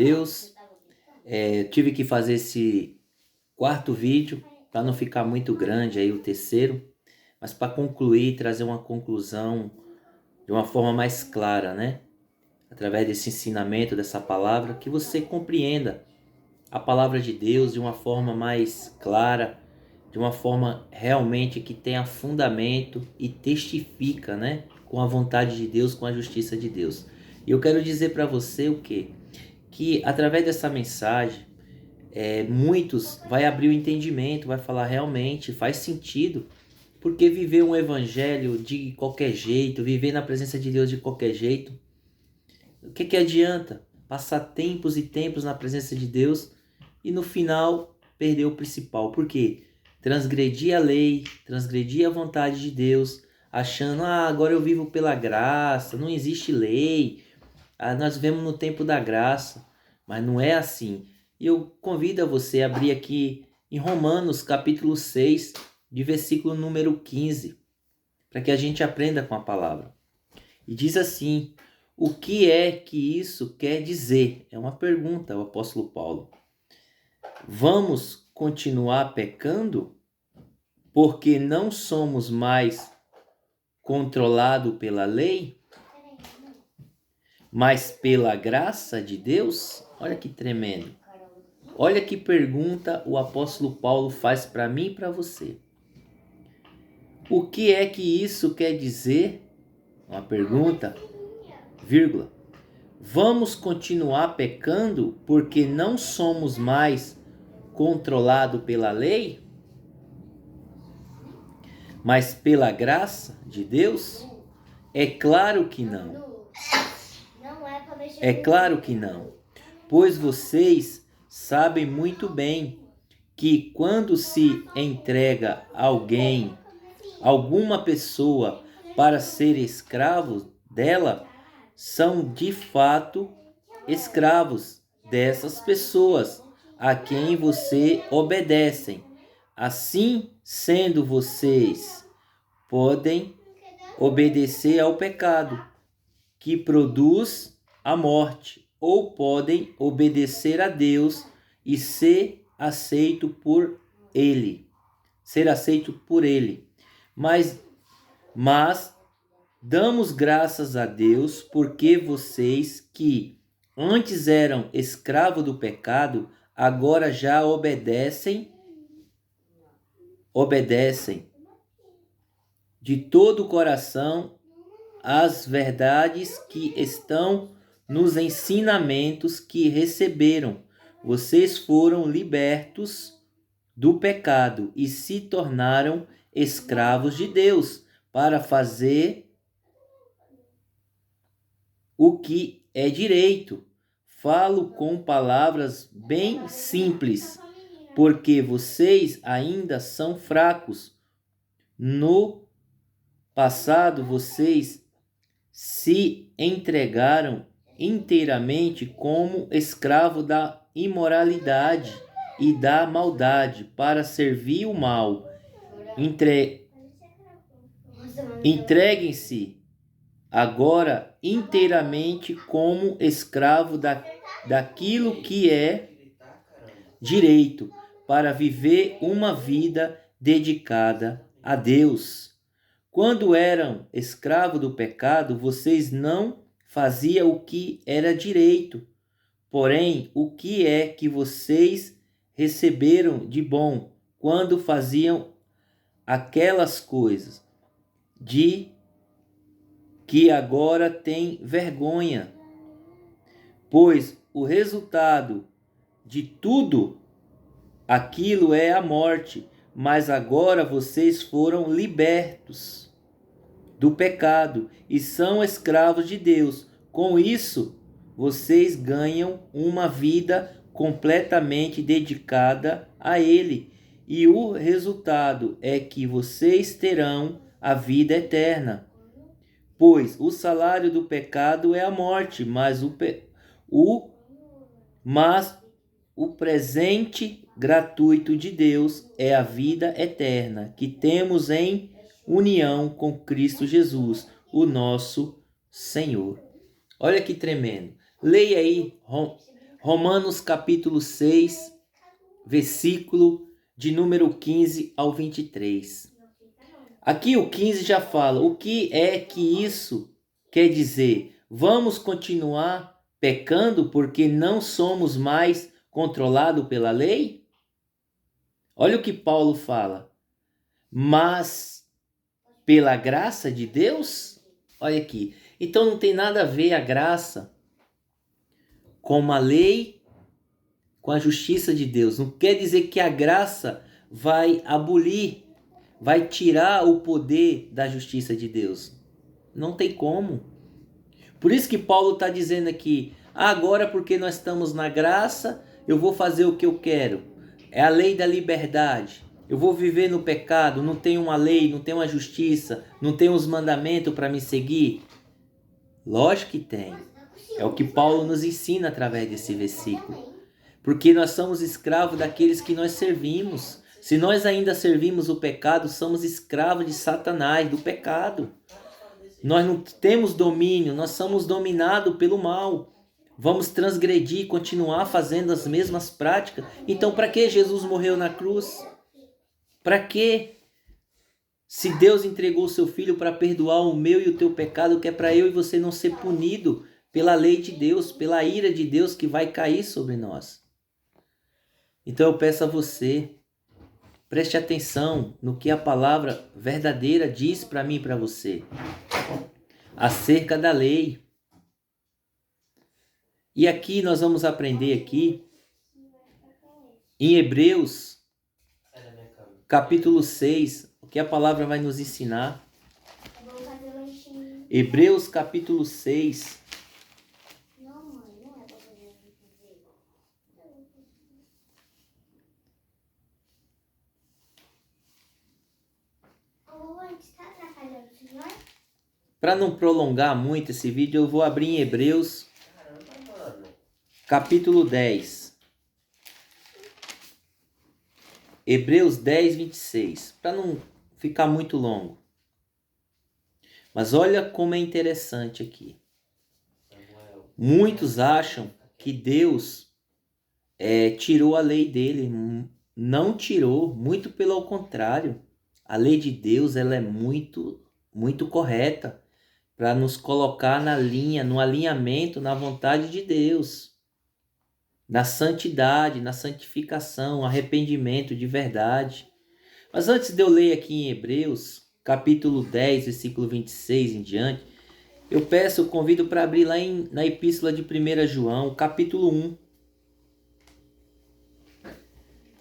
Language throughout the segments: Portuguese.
Deus. Eu tive que fazer esse quarto vídeo para não ficar muito grande aí o terceiro, mas para concluir, trazer uma conclusão de uma forma mais clara, né? Através desse ensinamento, dessa palavra, que você compreenda a palavra de Deus de uma forma mais clara, de uma forma realmente que tenha fundamento e testifica, né? Com a vontade de Deus, com a justiça de Deus. E eu quero dizer para você o quê? Que através dessa mensagem, muitos vai abrir o entendimento, vai falar realmente, faz sentido, porque viver um evangelho de qualquer jeito, viver na presença de Deus de qualquer jeito, o que adianta? Passar tempos e tempos na presença de Deus e no final perder o principal. Por quê? Transgredir a lei, transgredir a vontade de Deus, achando, agora eu vivo pela graça, não existe lei, nós vivemos no tempo da graça, mas não é assim. E eu convido a você a abrir aqui em Romanos capítulo 6, de versículo número 15, para que a gente aprenda com a palavra. E diz assim: o que é que isso quer dizer? É uma pergunta, o apóstolo Paulo. Vamos continuar pecando porque não somos mais controlados pela lei, mas pela graça de Deus? Olha que tremendo. Olha que pergunta o apóstolo Paulo faz para mim e para você. O que é que isso quer dizer? Uma pergunta, vírgula. Vamos continuar pecando porque não somos mais controlados pela lei, mas pela graça de Deus? É claro que não. É claro que não. Pois vocês sabem muito bem que quando se entrega alguém, alguma pessoa, para ser escravo dela, são de fato escravos dessas pessoas a quem você obedecem. Assim, sendo vocês, podem obedecer ao pecado, que produz a morte, ou podem obedecer a Deus e ser aceito por Ele. Ser aceito por Ele. Mas damos graças a Deus porque vocês que antes eram escravos do pecado, agora já obedecem de todo o coração as verdades que estão nos ensinamentos que receberam. Vocês foram libertos do pecado e se tornaram escravos de Deus para fazer o que é direito. Falo com palavras bem simples, porque vocês ainda são fracos. No passado, vocês se entregaram inteiramente como escravo da imoralidade e da maldade para servir o mal. Entreguem-se agora inteiramente como escravo daquilo que é direito, para viver uma vida dedicada a Deus. Quando eram escravos do pecado, vocês não faziam o que era direito. Porém, o que é que vocês receberam de bom quando faziam aquelas coisas de que agora têm vergonha? Pois o resultado de tudo aquilo é a morte. Mas agora vocês foram libertos do pecado e são escravos de Deus. Com isso, vocês ganham uma vida completamente dedicada a Ele. E o resultado é que vocês terão a vida eterna. Pois o salário do pecado é a morte, mas o presente gratuito de Deus é a vida eterna que temos em união com Cristo Jesus, o nosso Senhor. Olha que tremendo. Leia aí Romanos capítulo 6, versículo de número 15 ao 23. Aqui o 15 já fala, o que é que isso quer dizer? Vamos continuar pecando porque não somos mais controlados pela lei? Olha o que Paulo fala. Mas pela graça de Deus? Olha aqui. Então não tem nada a ver a graça com a lei, com a justiça de Deus. Não quer dizer que a graça vai abolir, vai tirar o poder da justiça de Deus. Não tem como. Por isso que Paulo está dizendo aqui, agora porque nós estamos na graça, eu vou fazer o que eu quero. É a lei da liberdade. Eu vou viver no pecado, não tem uma lei, não tem uma justiça, não tem os mandamentos para me seguir. Lógico que tem. É o que Paulo nos ensina através desse versículo. Porque nós somos escravos daqueles que nós servimos. Se nós ainda servimos o pecado, somos escravos de Satanás, do pecado. Nós não temos domínio, nós somos dominados pelo mal. Vamos transgredir, continuar fazendo as mesmas práticas. Então, para que Jesus morreu na cruz? Para quê? Se Deus entregou o seu Filho para perdoar o meu e o teu pecado, que é para eu e você não ser punido pela lei de Deus, pela ira de Deus que vai cair sobre nós. Então eu peço a você, preste atenção no que a palavra verdadeira diz para mim e para você, acerca da lei. E aqui nós vamos aprender aqui, em Hebreus, capítulo 6, o que a palavra vai nos ensinar. Hebreus capítulo 6. Para não prolongar muito esse vídeo, eu vou abrir em Hebreus capítulo 10. Hebreus 10, 26. Para não ficar muito longo. Mas olha como é interessante aqui. Muitos acham que Deus tirou a lei dele. Não tirou, muito pelo contrário. A lei de Deus ela é muito, muito correta para nos colocar na linha, no alinhamento, na vontade de Deus. Na santidade, na santificação, arrependimento de verdade. Mas antes de eu ler aqui em Hebreus, capítulo 10, versículo 26 em diante, eu convido para abrir lá na epístola de 1 João, capítulo 1.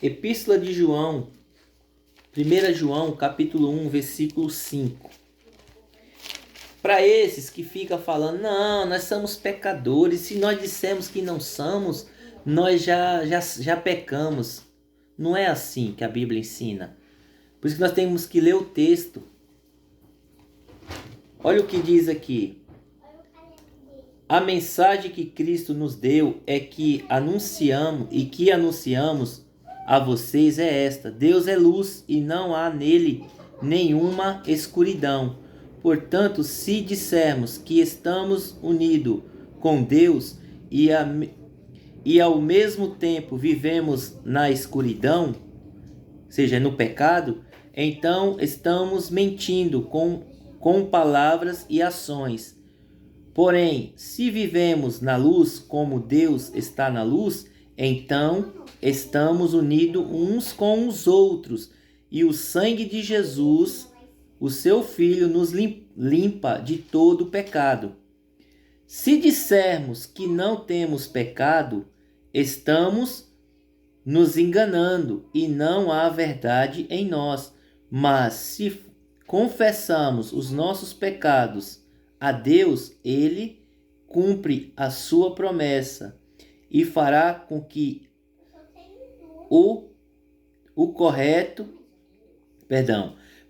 Epístola de João, 1 João, capítulo 1, versículo 5. Para esses que ficam falando, não, nós somos pecadores, se nós dissemos que não somos, nós já pecamos. Não é assim que a Bíblia ensina. Por isso que nós temos que ler o texto. Olha o que diz aqui. A mensagem que Cristo nos deu é que anunciamos a vocês é esta: Deus é luz e não há nele nenhuma escuridão. Portanto, se dissermos que estamos unidos com Deus e ao mesmo tempo vivemos na escuridão, seja no pecado, então estamos mentindo com palavras e ações. Porém, se vivemos na luz como Deus está na luz, então estamos unidos uns com os outros, e o sangue de Jesus, o seu Filho, nos limpa de todo pecado. Se dissermos que não temos pecado, estamos nos enganando e não há verdade em nós. Mas se confessamos os nossos pecados a Deus, Ele cumpre a sua promessa e fará com que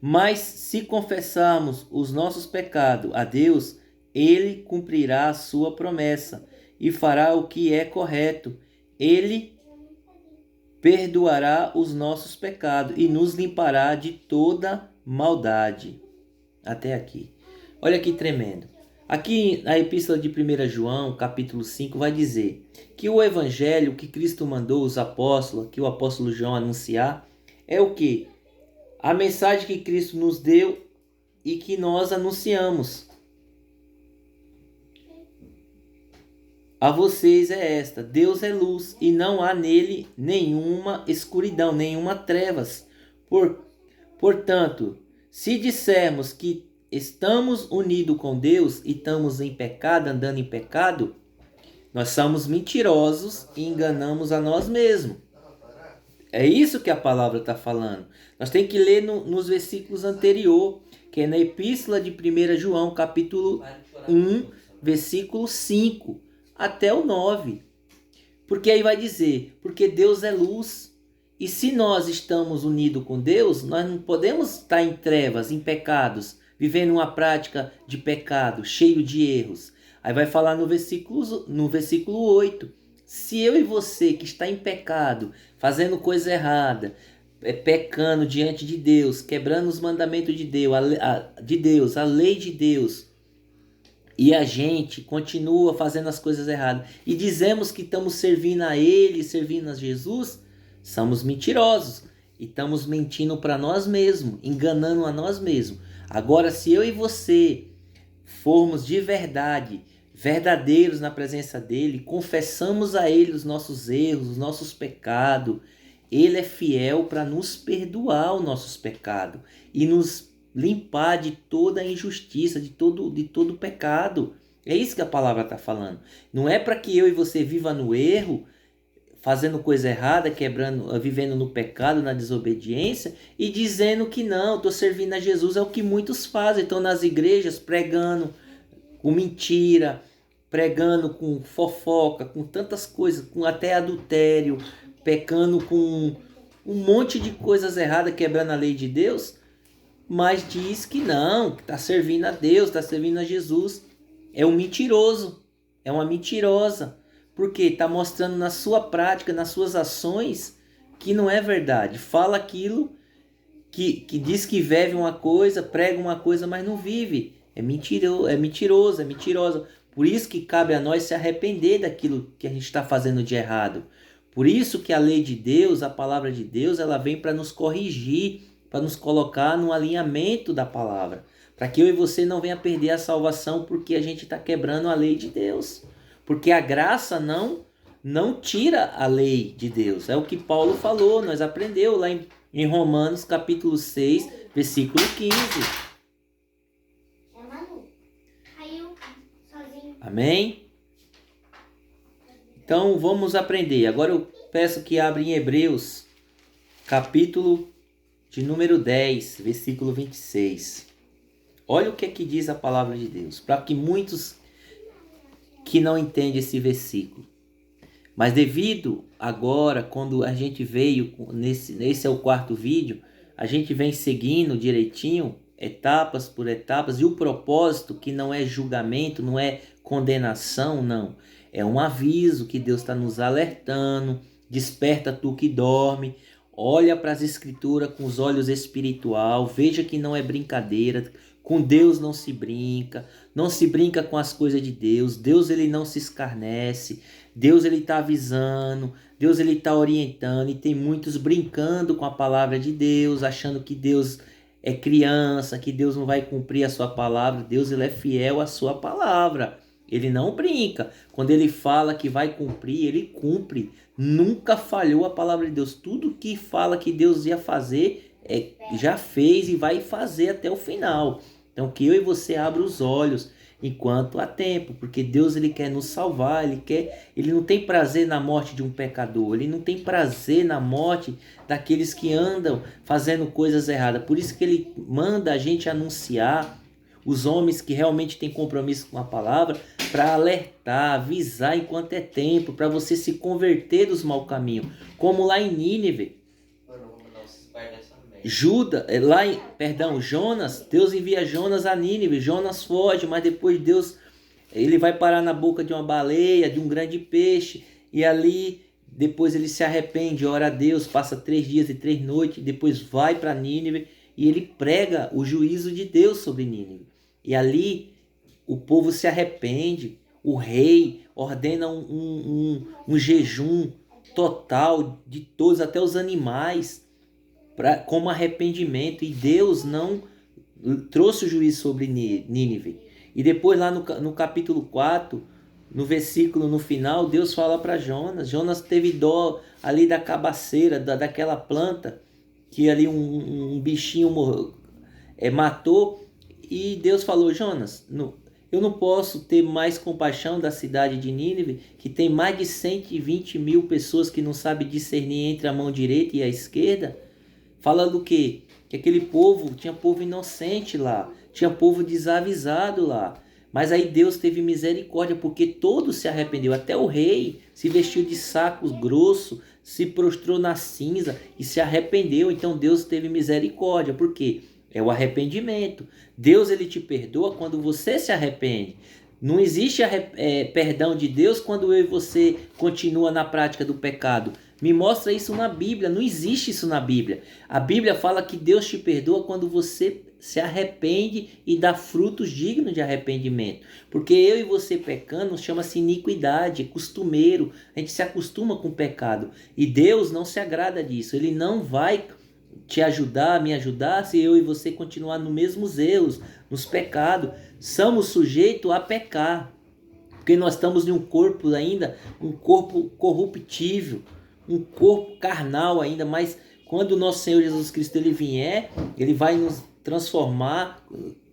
Mas se confessarmos os nossos pecados a Deus, Ele cumprirá a sua promessa e fará o que é correto. Ele perdoará os nossos pecados e nos limpará de toda maldade. Até aqui. Olha que tremendo. Aqui na epístola de 1 João, capítulo 5, vai dizer que o evangelho que Cristo mandou os apóstolos, que o apóstolo João anunciar, é o quê? A mensagem que Cristo nos deu e que nós anunciamos. A vocês é esta: Deus é luz e não há nele nenhuma escuridão, nenhuma trevas. Portanto, se dissermos que estamos unidos com Deus e estamos em pecado, andando em pecado, nós somos mentirosos e enganamos a nós mesmos. É isso que a palavra está falando. Nós temos que ler nos versículos anteriores, que é na epístola de 1 João, capítulo 1, versículo 5 até o 9. Porque aí vai dizer, porque Deus é luz. E se nós estamos unidos com Deus, nós não podemos estar em trevas, em pecados, vivendo uma prática de pecado, cheio de erros. Aí vai falar no versículo 8. Se eu e você que está em pecado, fazendo coisa errada, pecando diante de Deus, quebrando os mandamentos de Deus, a lei de Deus, e a gente continua fazendo as coisas erradas e dizemos que estamos servindo a Ele, servindo a Jesus, somos mentirosos e estamos mentindo para nós mesmos, enganando a nós mesmos. Agora, se eu e você formos de verdade, verdadeiros na presença dEle, confessamos a Ele os nossos erros, os nossos pecados, Ele é fiel para nos perdoar os nossos pecados e nos limpar de toda a injustiça, de todo pecado. É isso que a palavra está falando. Não é para que eu e você viva no erro, fazendo coisa errada, vivendo no pecado, na desobediência e dizendo que não, estou servindo a Jesus. É o que muitos fazem. Estão nas igrejas pregando com mentira, pregando com fofoca, com tantas coisas, com até adultério, pecando com um monte de coisas erradas, quebrando a lei de Deus, mas diz que não, que está servindo a Deus, está servindo a Jesus. É um mentiroso, é uma mentirosa, porque está mostrando na sua prática, nas suas ações, que não é verdade. Fala aquilo que diz que vive uma coisa, prega uma coisa, mas não vive. É mentiroso, é mentirosa. Por isso que cabe a nós se arrepender daquilo que a gente está fazendo de errado. Por isso que a lei de Deus, a palavra de Deus, ela vem para nos corrigir, para nos colocar no alinhamento da palavra. Para que eu e você não venha perder a salvação porque a gente está quebrando a lei de Deus. Porque a graça não tira a lei de Deus. É o que Paulo falou, nós aprendeu lá em Romanos capítulo 6, versículo 15. Amém? Então vamos aprender. Agora eu peço que abra em Hebreus, capítulo de número 10, versículo 26. Olha o que é que diz a palavra de Deus. Para que muitos que não entendem esse versículo. Mas devido agora, quando a gente veio, nesse é o quarto vídeo, a gente vem seguindo direitinho, etapas por etapas, e o propósito que não é julgamento, não é condenação, não. É um aviso que Deus está nos alertando. Desperta tu que dorme. Olha para as escrituras com os olhos espiritual. Veja que não é brincadeira. Com Deus não se brinca. Não se brinca com as coisas de Deus. Deus ele não se escarnece. Deus ele está avisando. Deus ele está orientando. E tem muitos brincando com a palavra de Deus, achando que Deus é criança, que Deus não vai cumprir a sua palavra. Deus ele é fiel à sua palavra. Ele não brinca. Quando ele fala que vai cumprir, ele cumpre. Nunca falhou a palavra de Deus. Tudo que fala que Deus ia fazer, já fez e vai fazer até o final. Então que eu e você abra os olhos enquanto há tempo. Porque Deus ele quer nos salvar. Ele não tem prazer na morte de um pecador. Ele não tem prazer na morte daqueles que andam fazendo coisas erradas. Por isso que ele manda a gente anunciar, os homens que realmente têm compromisso com a palavra, para alertar, avisar enquanto é tempo, para você se converter dos maus caminhos. Como lá em Nínive. Jonas, Deus envia Jonas a Nínive. Jonas foge, mas depois Deus, ele vai parar na boca de uma baleia, de um grande peixe. E ali, depois ele se arrepende, ora a Deus, passa 3 dias e 3 noites, depois vai para Nínive. E ele prega o juízo de Deus sobre Nínive. E ali o povo se arrepende, o rei ordena um jejum total de todos, até os animais, como arrependimento, e Deus não trouxe o juízo sobre Nínive. E depois lá no capítulo 4, no versículo no final, Deus fala para Jonas. Jonas teve dó ali da cabaceira, daquela planta, que ali um bichinho matou, e Deus falou: Jonas, eu não posso ter mais compaixão da cidade de Nínive, que tem mais de 120 mil pessoas que não sabem discernir entre a mão direita e a esquerda. Falando o quê? Que aquele povo, tinha povo inocente lá, tinha povo desavisado lá. Mas aí Deus teve misericórdia, porque todos se arrependeu. Até o rei se vestiu de saco grosso, se prostrou na cinza e se arrependeu. Então Deus teve misericórdia. Por quê? É o arrependimento. Deus, ele te perdoa quando você se arrepende. Não existe perdão de Deus quando eu e você continua na prática do pecado. Me mostra isso na Bíblia. Não existe isso na Bíblia. A Bíblia fala que Deus te perdoa quando você se arrepende e dá frutos dignos de arrependimento. Porque eu e você pecando chama-se iniquidade, costumeiro. A gente se acostuma com o pecado. E Deus não se agrada disso. Ele não vai te ajudar, me ajudar, se eu e você continuar nos mesmos erros, nos pecados. Somos sujeitos a pecar. Porque nós estamos em um corpo ainda, um corpo corruptível, um corpo carnal ainda, mas quando o nosso Senhor Jesus Cristo ele vier, ele vai nos transformar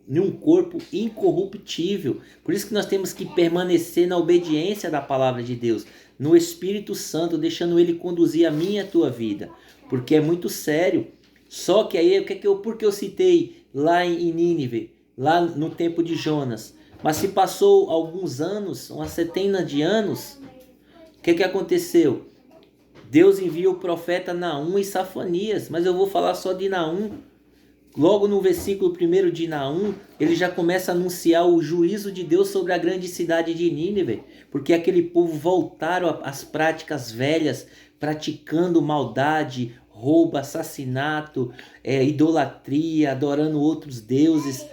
em um corpo incorruptível. Por isso que nós temos que permanecer na obediência da palavra de Deus, no Espírito Santo, deixando ele conduzir a minha e a tua vida, porque é muito sério. Só que aí, por que eu citei lá em Nínive, lá no tempo de Jonas? Mas se passou alguns anos, uma centena de anos, o que aconteceu? Deus envia o profeta Naum e Safanias, mas eu vou falar só de Naum. Logo no versículo 1 de Naum, ele já começa a anunciar o juízo de Deus sobre a grande cidade de Nínive, porque aquele povo voltaram às práticas velhas, praticando maldade, roubo, assassinato, idolatria, adorando outros deuses,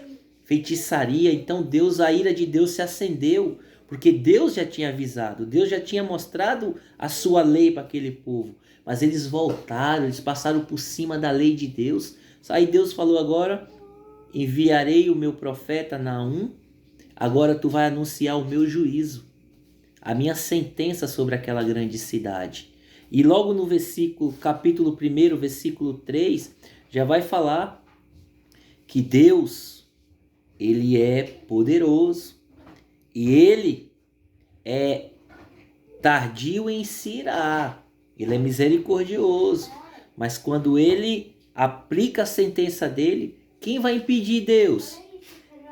feitiçaria. Então a ira de Deus se acendeu, porque Deus já tinha avisado, Deus já tinha mostrado a sua lei para aquele povo, mas eles voltaram, eles passaram por cima da lei de Deus. Aí Deus falou: agora enviarei o meu profeta Naum, agora tu vai anunciar o meu juízo, a minha sentença sobre aquela grande cidade. E logo no capítulo 1, versículo 3, já vai falar que Deus, ele é poderoso e ele é tardio em se irar, ele é misericordioso, mas quando ele aplica a sentença dele, quem vai impedir Deus?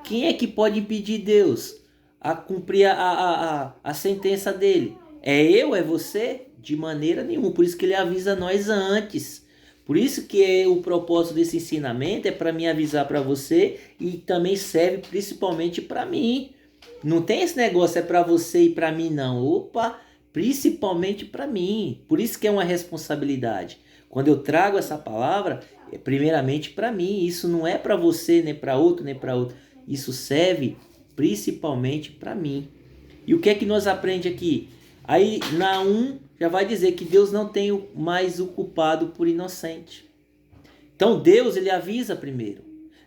Quem é que pode impedir Deus a cumprir a sentença dele? É eu? É você? De maneira nenhuma. Por isso que ele avisa nós antes. Por isso que o propósito desse ensinamento é para me avisar para você, e também serve principalmente para mim. Não tem esse negócio é para você e para mim não. Opa, principalmente para mim. Por isso que é uma responsabilidade. Quando eu trago essa palavra, é primeiramente para mim. Isso não é para você, nem para outro, nem para outro. Isso serve principalmente para mim. E o que é que nós aprendemos aqui? Aí Naum já vai dizer que Deus não tem mais o culpado por inocente. Então Deus, ele avisa primeiro.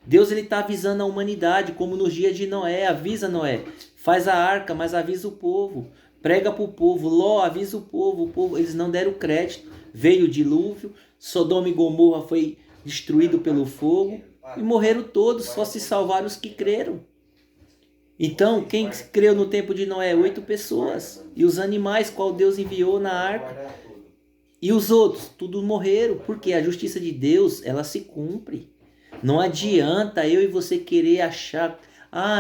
Deus, ele está avisando a humanidade, como nos dias de Noé. Avisa Noé, faz a arca, mas avisa o povo. Prega para o povo. Ló, avisa o povo. Eles não deram crédito. Veio o dilúvio, Sodoma e Gomorra foi destruído pelo fogo e morreram todos, só se salvaram os que creram. Então, quem creu no tempo de Noé? 8 pessoas. E os animais, qual Deus enviou na arca? E os outros? Tudo morreram, porque a justiça de Deus, ela se cumpre. Não adianta eu e você querer achar,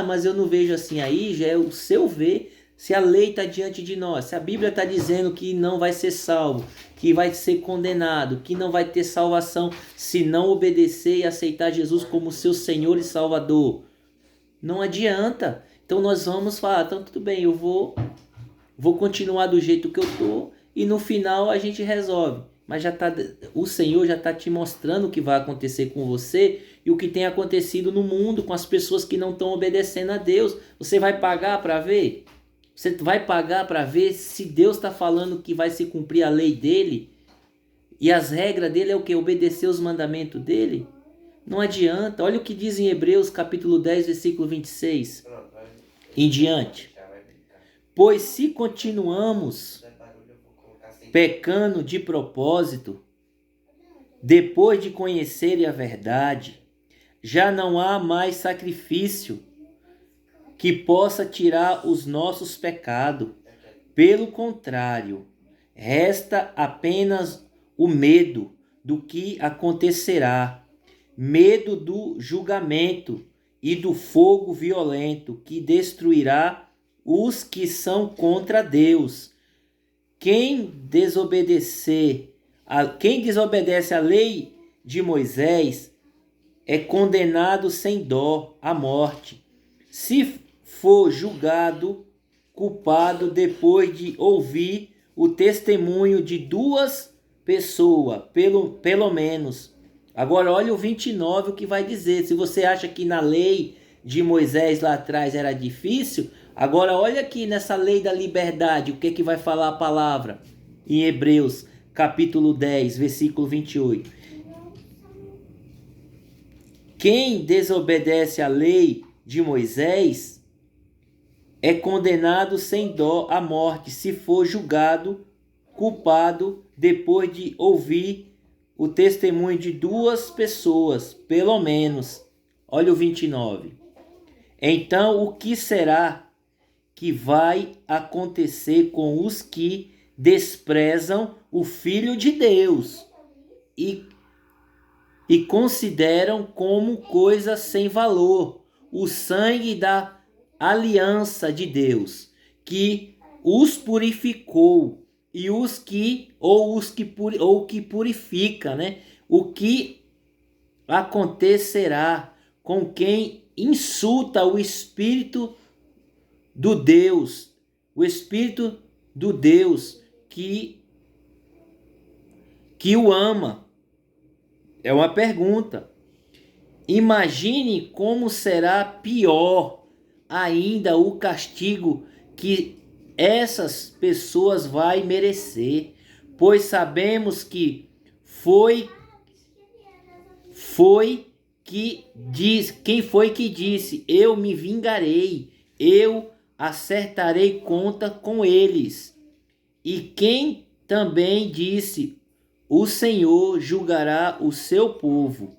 mas eu não vejo assim. Aí já é o seu ver. Se a lei está diante de nós, se a Bíblia está dizendo que não vai ser salvo, que vai ser condenado, que não vai ter salvação se não obedecer e aceitar Jesus como seu Senhor e Salvador, não adianta. Então nós vamos falar, então tudo bem, eu vou continuar do jeito que eu estou, e no final a gente resolve. Mas o Senhor já está te mostrando o que vai acontecer com você, e o que tem acontecido no mundo com as pessoas que não estão obedecendo a Deus. Você vai pagar para ver? Você vai pagar para ver se Deus está falando que vai se cumprir a lei dele? E as regras dele é o que? Obedecer os mandamentos dele? Não adianta. Olha o que diz em Hebreus capítulo 10, versículo 26 em diante. Pois se continuamos pecando de propósito, depois de conhecerem a verdade, já não há mais sacrifício que possa tirar os nossos pecados. Pelo contrário, resta apenas o medo do que acontecerá, medo do julgamento e do fogo violento que destruirá os que são contra Deus. Quem desobedece à lei de Moisés é condenado sem dó à morte, se for julgado culpado depois de ouvir o testemunho de duas pessoas, pelo menos. Agora olha o 29, o que vai dizer. Se você acha que na lei de Moisés lá atrás era difícil, agora olha aqui nessa lei da liberdade, o que vai falar a palavra em Hebreus capítulo 10, versículo 28. Quem desobedece à lei de Moisés é condenado sem dó à morte, se for julgado culpado depois de ouvir o testemunho de duas pessoas, pelo menos. Olha o 29. Então, o que será que vai acontecer com os que desprezam o Filho de Deus e consideram como coisa sem valor o sangue da aliança de Deus, que os purificou, e os que purifica, né? O que acontecerá com quem insulta o Espírito do Deus, que o ama? É uma pergunta. Imagine como será pior ainda o castigo que essas pessoas vai merecer, pois sabemos que quem foi que disse: eu me vingarei, eu acertarei conta com eles. E quem também disse: o Senhor julgará o seu povo.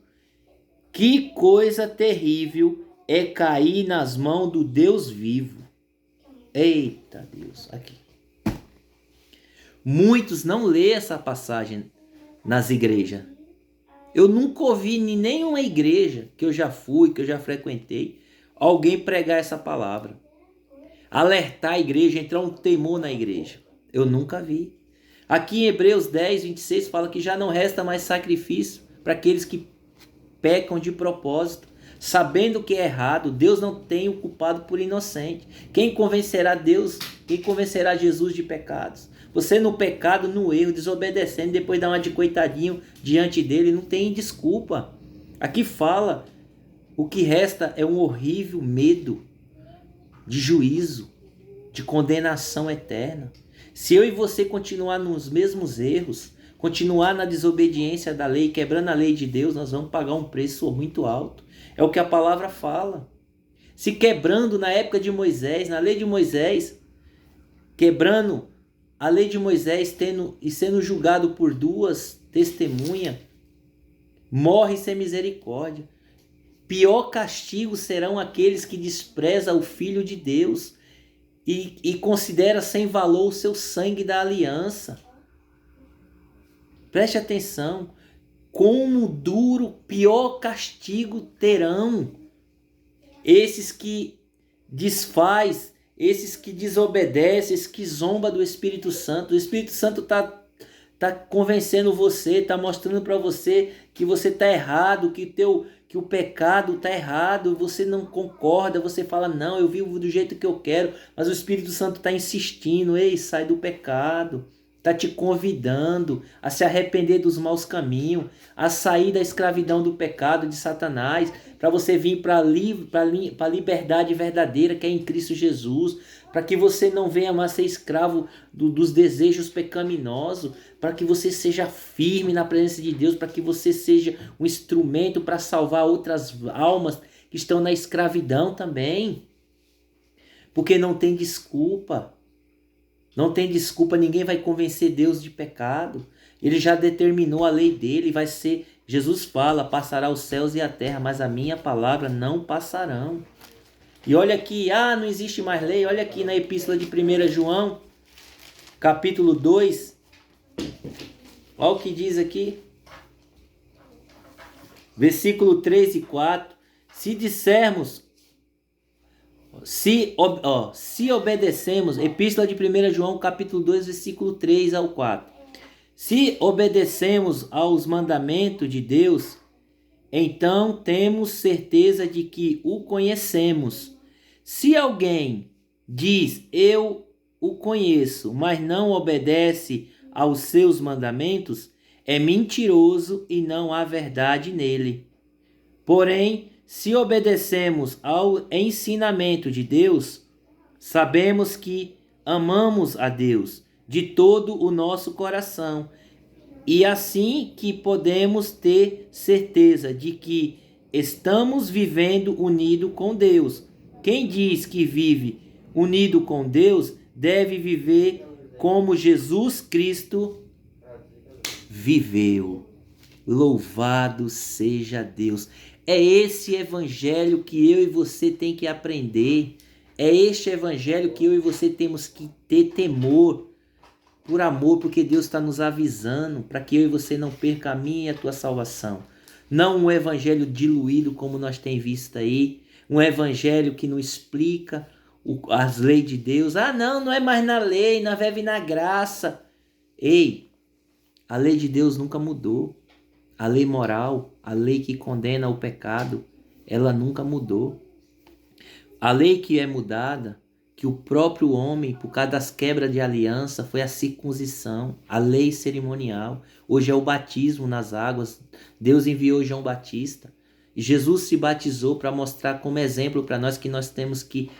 Que coisa terrível é cair nas mãos do Deus vivo. Eita Deus, aqui. Muitos não lêem essa passagem nas igrejas. Eu nunca ouvi em nenhuma igreja que eu já fui, que eu já frequentei, alguém pregar essa palavra. Alertar a igreja, entrar um temor na igreja. Eu nunca vi. Aqui em Hebreus 10, 26 fala que já não resta mais sacrifício para aqueles que pecam de propósito, sabendo que é errado. Deus não tem o culpado por inocente. Quem convencerá Deus, quem convencerá Jesus de pecados? Você no pecado, no erro, desobedecendo, depois dá uma de coitadinho diante dele, não tem desculpa. Aqui fala, o que resta é um horrível medo de juízo, de condenação eterna. Se eu e você continuar nos mesmos erros, continuar na desobediência da lei, quebrando a lei de Deus, nós vamos pagar um preço muito alto. É o que a palavra fala. Se quebrando na época de Moisés, na lei de Moisés, quebrando a lei de Moisés, sendo julgado por duas testemunhas, morre sem misericórdia. Pior castigo serão aqueles que desprezam o Filho de Deus e considera sem valor o seu sangue da aliança. Preste atenção, como duro, pior castigo terão esses que desfaz, esses que desobedecem, esses que zombam do Espírito Santo. O Espírito Santo tá convencendo você, tá mostrando para você que você tá errado, que o pecado tá errado, você não concorda, você fala: não, eu vivo do jeito que eu quero, mas o Espírito Santo tá insistindo: ei, sai do pecado. está te convidando a se arrepender dos maus caminhos, a sair da escravidão do pecado de Satanás, para você vir para a liberdade verdadeira que é em Cristo Jesus, para que você não venha mais ser escravo dos desejos pecaminosos, para que você seja firme na presença de Deus, para que você seja um instrumento para salvar outras almas que estão na escravidão também. Porque não tem desculpa. Não tem desculpa, ninguém vai convencer Deus de pecado. Ele já determinou a lei dele, vai ser... Jesus fala, passará os céus e a terra, mas a minha palavra não passarão. E olha aqui, não existe mais lei. Olha aqui na epístola de 1 João, capítulo 2. Olha o que diz aqui. Versículo 3 e 4. Se dissermos, se obedecemos, epístola de 1 João, capítulo 2, versículo 3 ao 4. Se obedecemos aos mandamentos de Deus, então temos certeza de que o conhecemos. Se alguém diz, eu o conheço, mas não obedece aos seus mandamentos, é mentiroso e não há verdade nele. Porém, se obedecemos ao ensinamento de Deus, sabemos que amamos a Deus de todo o nosso coração. E assim que podemos ter certeza de que estamos vivendo unido com Deus. Quem diz que vive unido com Deus deve viver como Jesus Cristo viveu. Louvado seja Deus. É esse evangelho que eu e você tem que aprender. É este evangelho que eu e você temos que ter temor. Por amor, porque Deus está nos avisando para que eu e você não perca a minha e a tua salvação. Não um evangelho diluído como nós temos visto aí. Um evangelho que não explica as leis de Deus. Não é mais na lei, nós vive na graça. Ei, a lei de Deus nunca mudou. A lei moral, a lei que condena o pecado, ela nunca mudou. A lei que é mudada, que o próprio homem, por causa das quebras de aliança, foi a circuncisão, a lei cerimonial. Hoje é o batismo nas águas. Deus enviou João Batista. E Jesus se batizou para mostrar como exemplo para nós que nós temos que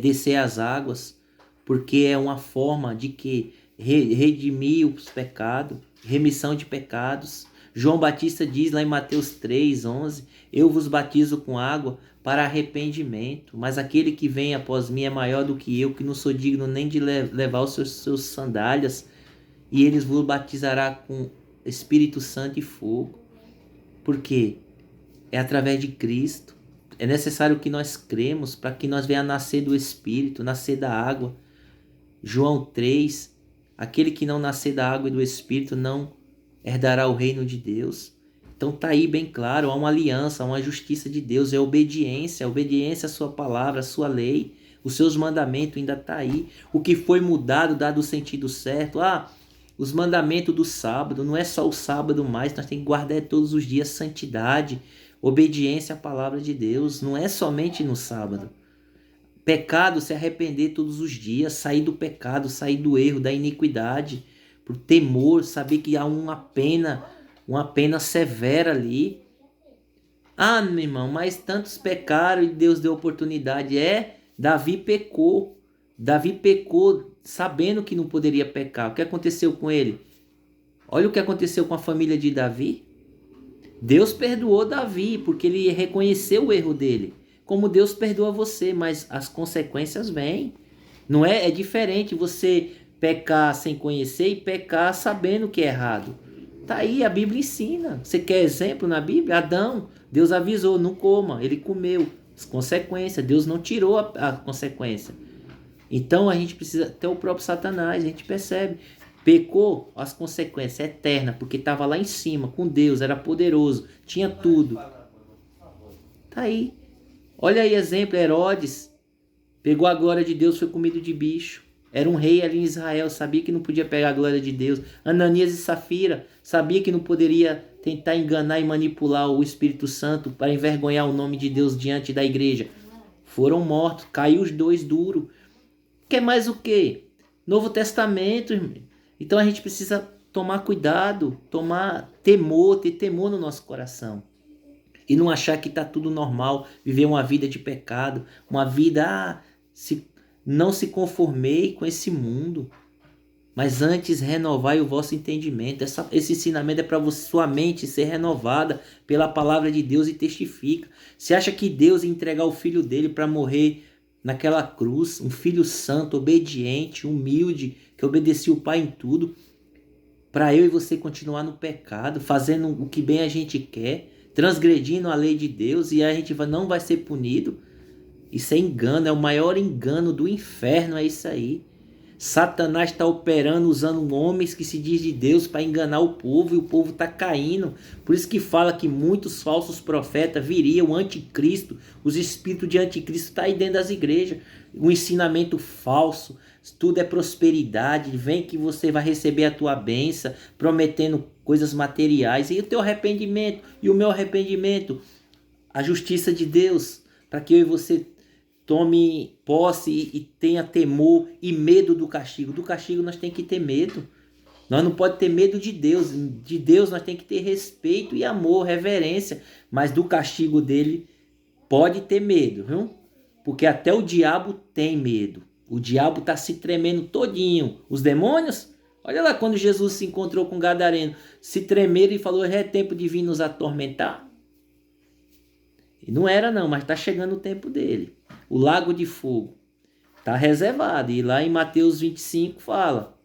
descer as águas, porque é uma forma de que redimir os pecados, remissão de pecados. João Batista diz lá em Mateus 3:11, eu vos batizo com água para arrependimento, mas aquele que vem após mim é maior do que eu, que não sou digno nem de levar os seus sandálias, e ele vos batizará com Espírito Santo e fogo. Por quê? É através de Cristo. É necessário que nós cremos para que nós venhamos nascer do Espírito, nascer da água. João 3, aquele que não nascer da água e do Espírito não herdará o reino de Deus. Então está aí bem claro, há uma aliança, há uma justiça de Deus, é obediência à sua palavra, à sua lei, os seus mandamentos ainda está aí. O que foi mudado, dado o sentido certo, os mandamentos do sábado, não é só o sábado mais, nós temos que guardar todos os dias santidade, obediência à palavra de Deus, não é somente no sábado. Pecado, se arrepender todos os dias, sair do pecado, sair do erro, da iniquidade, por temor, saber que há uma pena severa ali. Meu irmão, mas tantos pecaram e Deus deu oportunidade. Davi pecou sabendo que não poderia pecar. O que aconteceu com ele? Olha o que aconteceu com a família de Davi. Deus perdoou Davi porque ele reconheceu o erro dele. Como Deus perdoa você, mas as consequências vêm. Não é? É diferente você pecar sem conhecer e pecar sabendo que é errado. Tá aí, a Bíblia ensina. Você quer exemplo na Bíblia? Adão, Deus avisou, não coma, ele comeu. As consequências, Deus não tirou a consequência. Então a gente precisa, até o próprio Satanás, a gente percebe. Pecou, as consequências eternas, porque estava lá em cima, com Deus, era poderoso, tinha tudo. Tá aí. Olha aí exemplo, Herodes pegou a glória de Deus, foi comido de bicho. Era um rei ali em Israel, sabia que não podia pegar a glória de Deus. Ananias e Safira, sabia que não poderia tentar enganar e manipular o Espírito Santo para envergonhar o nome de Deus diante da igreja. Foram mortos, caiu os dois duro. Quer mais o quê? Novo Testamento, Então a gente precisa tomar cuidado, ter temor no nosso coração. E não achar que está tudo normal, viver uma vida de pecado, uma vida, não se conformei com esse mundo, mas antes renovai o vosso entendimento. Esse ensinamento é para sua mente ser renovada pela palavra de Deus e testifica. Você acha que Deus ia entregar o filho dele para morrer naquela cruz, um filho santo, obediente, humilde, que obedecia o Pai em tudo, para eu e você continuar no pecado, fazendo o que bem a gente quer, transgredindo a lei de Deus, e a gente não vai ser punido? Isso é engano, é o maior engano do inferno, é isso aí. Satanás está operando usando homens que se diz de Deus para enganar o povo, e o povo está caindo. Por isso que fala que muitos falsos profetas viriam, o anticristo, os espíritos de anticristo estão aí dentro das igrejas. Um ensinamento falso, tudo é prosperidade, vem que você vai receber a tua bênção, prometendo coisas materiais. E o teu arrependimento, e o meu arrependimento, a justiça de Deus, para que eu e você tome posse e tenha temor e medo do castigo. Do castigo nós temos que ter medo. Nós não podemos ter medo de Deus. De Deus nós temos que ter respeito e amor, reverência. Mas do castigo dele pode ter medo, viu? Porque até o diabo tem medo. O diabo está se tremendo todinho. Os demônios, olha lá quando Jesus se encontrou com o gadareno, se tremeram e falou, é tempo de vir nos atormentar. E não era não, mas está chegando o tempo dele. O lago de fogo está reservado. E lá em Mateus 25 fala,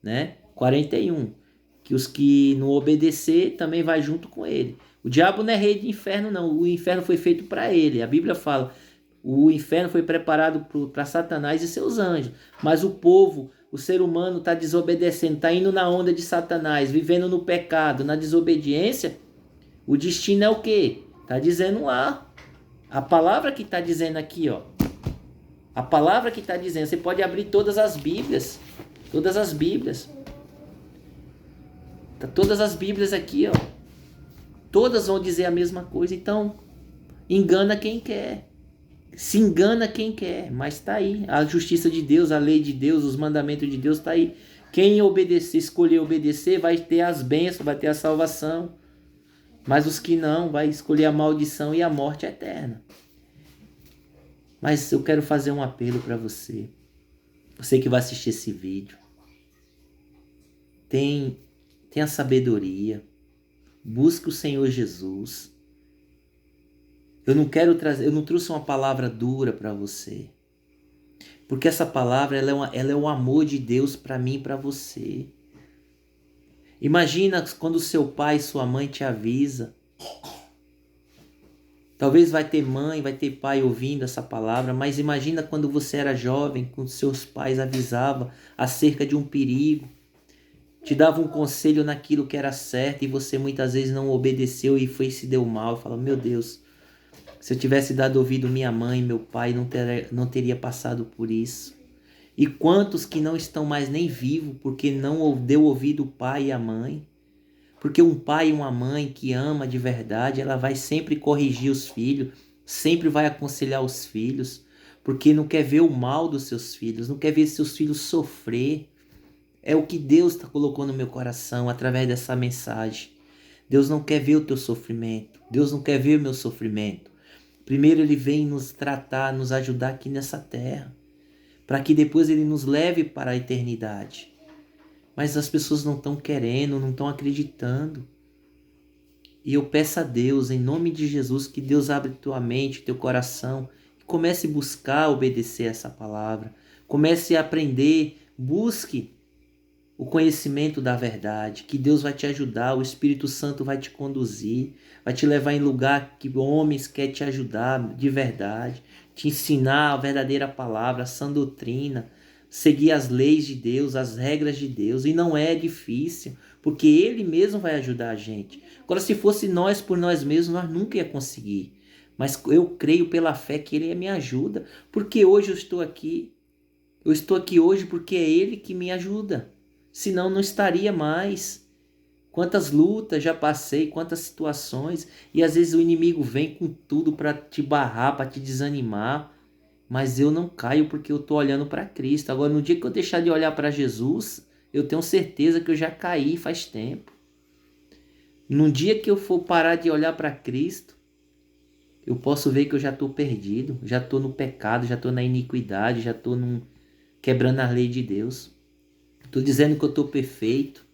né? 41, que os que não obedecer também vai junto com ele. O diabo não é rei de inferno não, o inferno foi feito para ele. A Bíblia fala, o inferno foi preparado para Satanás e seus anjos. Mas o povo, o ser humano está desobedecendo, está indo na onda de Satanás, vivendo no pecado, na desobediência. O destino é o quê? Está dizendo lá. A palavra que está dizendo aqui, ó. A palavra que está dizendo, você pode abrir todas as Bíblias. Todas as Bíblias. Tá todas as Bíblias aqui, ó. Todas vão dizer a mesma coisa. Então, engana quem quer. Se engana quem quer. Mas está aí. A justiça de Deus, a lei de Deus, os mandamentos de Deus está aí. Quem obedecer, escolher obedecer, vai ter as bênçãos, vai ter a salvação. Mas os que não, vai escolher a maldição e a morte eterna. Mas eu quero fazer um apelo para você. Você que vai assistir esse vídeo. Tenha sabedoria. Busque o Senhor Jesus. Eu não trouxe uma palavra dura para você. Porque essa palavra ela é o amor de Deus para mim e para você. Imagina quando seu pai e sua mãe te avisa. Talvez vai ter mãe, vai ter pai ouvindo essa palavra, mas imagina quando você era jovem, quando seus pais avisavam acerca de um perigo, te davam um conselho naquilo que era certo e você muitas vezes não obedeceu e se deu mal. Fala, meu Deus, se eu tivesse dado ouvido minha mãe, meu pai, não teria passado por isso. E quantos que não estão mais nem vivos porque não deu ouvido o pai e a mãe? Porque um pai e uma mãe que ama de verdade, ela vai sempre corrigir os filhos, sempre vai aconselhar os filhos, porque não quer ver o mal dos seus filhos, não quer ver seus filhos sofrer. É o que Deus colocou no meu coração através dessa mensagem. Deus não quer ver o teu sofrimento, Deus não quer ver o meu sofrimento. Primeiro Ele vem nos tratar, nos ajudar aqui nessa terra, para que depois Ele nos leve para a eternidade. Mas as pessoas não estão querendo, não estão acreditando. E eu peço a Deus, em nome de Jesus, que Deus abra tua mente, teu coração, e comece a buscar obedecer essa palavra. Comece a aprender, busque o conhecimento da verdade, que Deus vai te ajudar, o Espírito Santo vai te conduzir, vai te levar em lugar que homens querem te ajudar de verdade, te ensinar a verdadeira palavra, a sã doutrina, seguir as leis de Deus, as regras de Deus, e não é difícil, porque Ele mesmo vai ajudar a gente. Agora, se fosse nós por nós mesmos, nós nunca ia conseguir, mas eu creio pela fé que Ele me ajuda, porque hoje eu estou aqui hoje porque é Ele que me ajuda, senão não estaria mais. Quantas lutas já passei, quantas situações, e às vezes o inimigo vem com tudo para te barrar, para te desanimar, mas eu não caio porque eu estou olhando para Cristo. Agora, no dia que eu deixar de olhar para Jesus, eu tenho certeza que eu já caí faz tempo. Num dia que eu for parar de olhar para Cristo, eu posso ver que eu já estou perdido, já estou no pecado, já estou na iniquidade, já estou quebrando a lei de Deus. Estou dizendo que eu estou perfeito,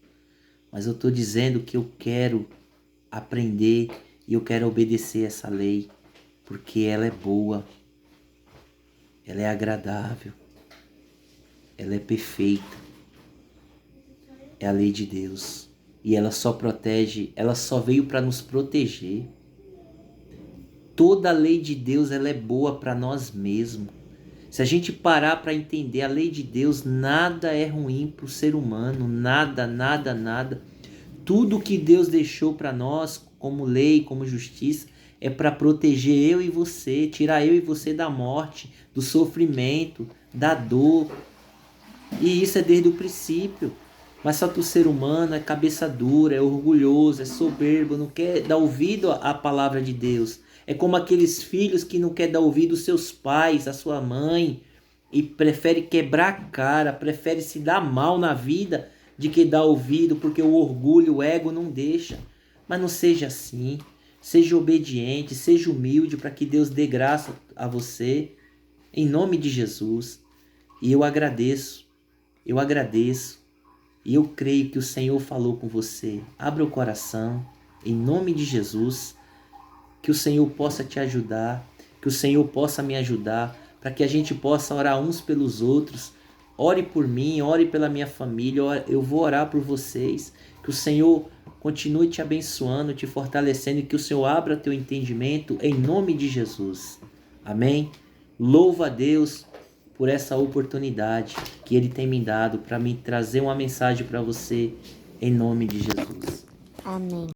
mas eu estou dizendo que eu quero aprender e eu quero obedecer essa lei, porque ela é boa, ela é agradável, ela é perfeita. É a lei de Deus. E ela só protege, ela só veio para nos proteger. Toda a lei de Deus, ela é boa para nós mesmos. Se a gente parar para entender a lei de Deus, nada é ruim para o ser humano, nada, nada, nada. Tudo que Deus deixou para nós, como lei, como justiça, é para proteger eu e você, tirar eu e você da morte, do sofrimento, da dor. E isso é desde o princípio. Mas só que o ser humano é cabeça dura, é orgulhoso, é soberbo, não quer dar ouvido à palavra de Deus. É como aqueles filhos que não querem dar ouvido aos seus pais, à sua mãe, e prefere quebrar a cara, prefere se dar mal na vida de que dar ouvido, porque o orgulho, o ego não deixa. Mas não seja assim. Seja obediente, seja humilde para que Deus dê graça a você, em nome de Jesus. E eu agradeço. E eu creio que o Senhor falou com você. Abra o coração, em nome de Jesus, que o Senhor possa te ajudar, que o Senhor possa me ajudar, para que a gente possa orar uns pelos outros. Ore por mim, ore pela minha família, eu vou orar por vocês. Que o Senhor continue te abençoando, te fortalecendo e que o Senhor abra teu entendimento em nome de Jesus. Amém? Louva a Deus por essa oportunidade que Ele tem me dado para me trazer uma mensagem para você em nome de Jesus. Amém.